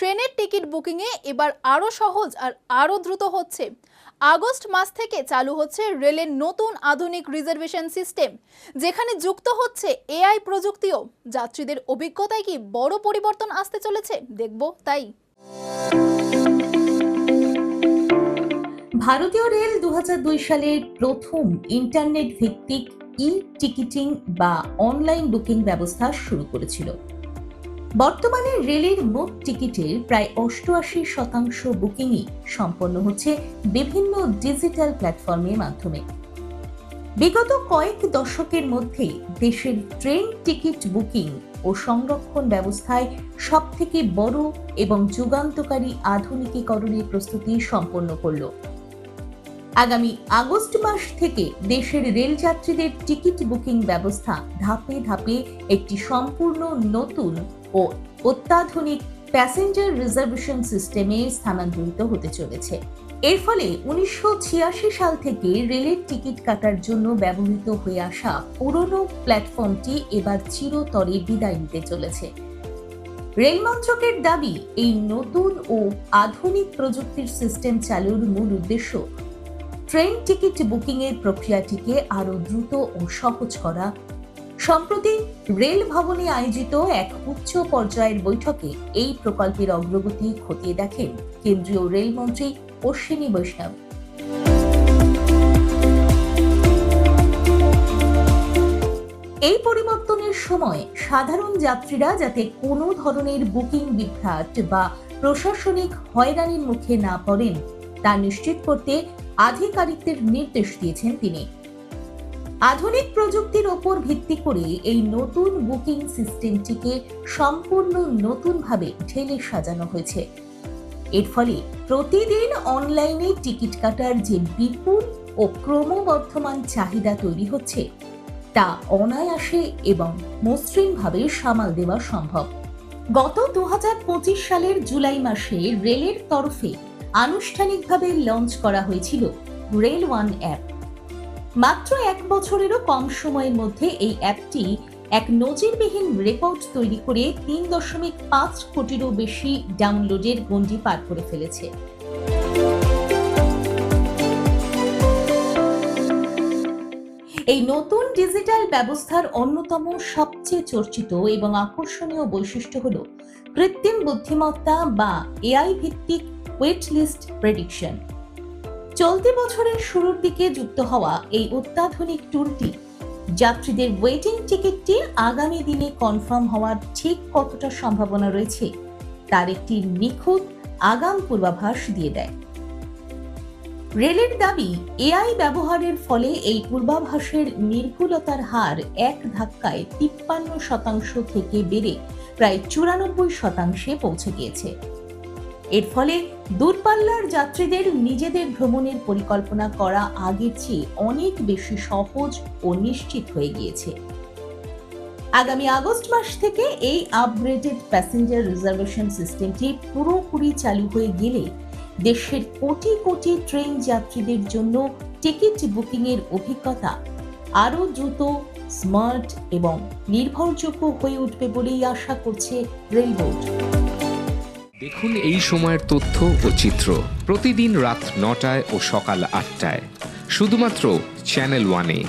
ট্রেনের টিকিট বুকিংয়ে এবার আরও সহজ আর আরও দ্রুত হচ্ছে। আগস্ট মাস থেকে চালু হচ্ছে রেলের নতুন আধুনিক রিজার্ভেশন সিস্টেম, যেখানে যুক্ত হচ্ছে এআই প্রযুক্তিও। যাত্রীদের অভিজ্ঞতায় কি বড় পরিবর্তন আসতে চলেছে দেখব তাই। ভারতীয় রেল 2002 সালে প্রথম ইন্টারনেট ভিত্তিক টিকিটিং বা অনলাইন বুকিং ব্যবস্থা শুরু করেছিল। বর্তমানে রেলের মোট টিকিটের প্রায় 88% বুকিংই সম্পন্ন হচ্ছে বিভিন্ন ডিজিটাল প্ল্যাটফর্মের মাধ্যমে। বিগত কয়েক দশকের মধ্যে দেশের ট্রেন টিকিট বুকিং ও সংরক্ষণ ব্যবস্থায় সবথেকে বড় এবং যুগান্তকারী আধুনিকীকরণের প্রস্তুতি সম্পন্ন করল। আগামী আগস্ট মাস থেকে দেশের রেল যাত্রীদের টিকিট বুকিং ব্যবস্থা ধাপে ধাপে একটি সম্পূর্ণ নতুন ও অত্যাধুনিক প্যাসেঞ্জার রিজার্ভেশন সিস্টেমে স্থানান্তরিত হতে চলেছে। এর ফলে 1986 সাল থেকে রেলের টিকিট কাটার জন্য ব্যবহৃত হয়ে আসা পুরনো প্ল্যাটফর্মটি এবার চিরতরে বিদায় নিতে চলেছে। রেল মন্ত্রকের দাবি, এই নতুন ও আধুনিক প্রযুক্তির সিস্টেম চালুর মূল উদ্দেশ্য ট্রেন টিকিট বুকিং এর প্রক্রিয়াটিকে আরো দ্রুত ও সহজ করা। সম্প্রতি রেল ভবনে আয়োজিত এক উচ্চ পর্যায়ের বৈঠকে এই প্রকল্পের অগ্রগতি খতিয়ে দেখেন কেন্দ্রীয় রেলমন্ত্রী অশ্বিনী বৈষ্ণব। এই পরিবর্তনের সময় সাধারণ যাত্রীরা যাতে কোনো ধরনের বুকিং বিভ্রাট বা প্রশাসনিক হয়রানির মুখে না পড়েন তা নিশ্চিত করতে আধিকারিকদের নির্দেশ দিয়েছেন তিনি। আধুনিক প্রযুক্তির ওপর ভিত্তি করে এই নতুন বুকিং সিস্টেমটিকে সম্পূর্ণ নতুনভাবে ঢেলে সাজানো হয়েছে। এর ফলে প্রতিদিন অনলাইনে টিকিট কাটার যে বিপুল ও ক্রমবর্ধমান চাহিদা তৈরি হচ্ছে তা অনায়াসে এবং মসৃণভাবে সামাল দেওয়া সম্ভব। গত 2025 সালের জুলাই মাসে রেলের তরফে আনুষ্ঠানিকভাবে লঞ্চ করা হয়েছিল রেল ওয়ান অ্যাপ। মাত্র 1 বছরেরও কম সময়ের মধ্যে এই অ্যাপটি এক নজিরবিহীন রেকর্ড তৈরি করে 3.5 কোটিরও বেশি ডাউনলোডের গণ্ডি পার করে ফেলেছে। এই নতুন ডিজিটাল ব্যবস্থার অন্যতম সবচেয়ে চর্চিত এবং আকর্ষণীয় বৈশিষ্ট্য হল কৃত্রিম বুদ্ধিমত্তা বা এআই ভিত্তিক ওয়েট লিস্ট প্রেডিকশন। চলতি বছরের শুরুর দিকে যুক্ত হওয়া এই অত্যাধুনিক টুলটি যাত্রীদের ওয়েটিং টিকিটটি আগামী দিনে কনফার্ম হওয়ার ঠিক কতটা সম্ভাবনা রয়েছে তার একটি নিখুঁত আগাম পূর্বাভাস দিয়ে দেয়। রেলের দাবি, এআই ব্যবহারের ফলে এই পূর্বাভাসের নির্ভুলতার হার এক ধাক্কায় 53% থেকে বেড়ে প্রায় 94% পৌঁছে গিয়েছে। এর ফলে দূরপাল্লার যাত্রীদের নিজেদের ভ্রমণের পরিকল্পনা করা আগের চেয়ে অনেক বেশি সহজ ও নিশ্চিত হয়ে গিয়েছে। আগামী আগস্ট মাস থেকে এই আপগ্রেডেড প্যাসেঞ্জার রিজার্ভেশন সিস্টেমটি পুরোপুরি চালু হয়ে গেলে দেশের কোটি কোটি ট্রেন যাত্রীদের জন্য টিকিট বুকিং এর অভিজ্ঞতা আরও দ্রুত, স্মার্ট এবং নির্ভরযোগ্য হয়ে উঠবে বলেই আশা করছে রেল বোর্ড। দেখুন এই সময়ের তথ্য ও চিত্র প্রতিদিন রাত 9টায় ও সকাল 8টায় শুধুমাত্র চ্যানেল 1-এ।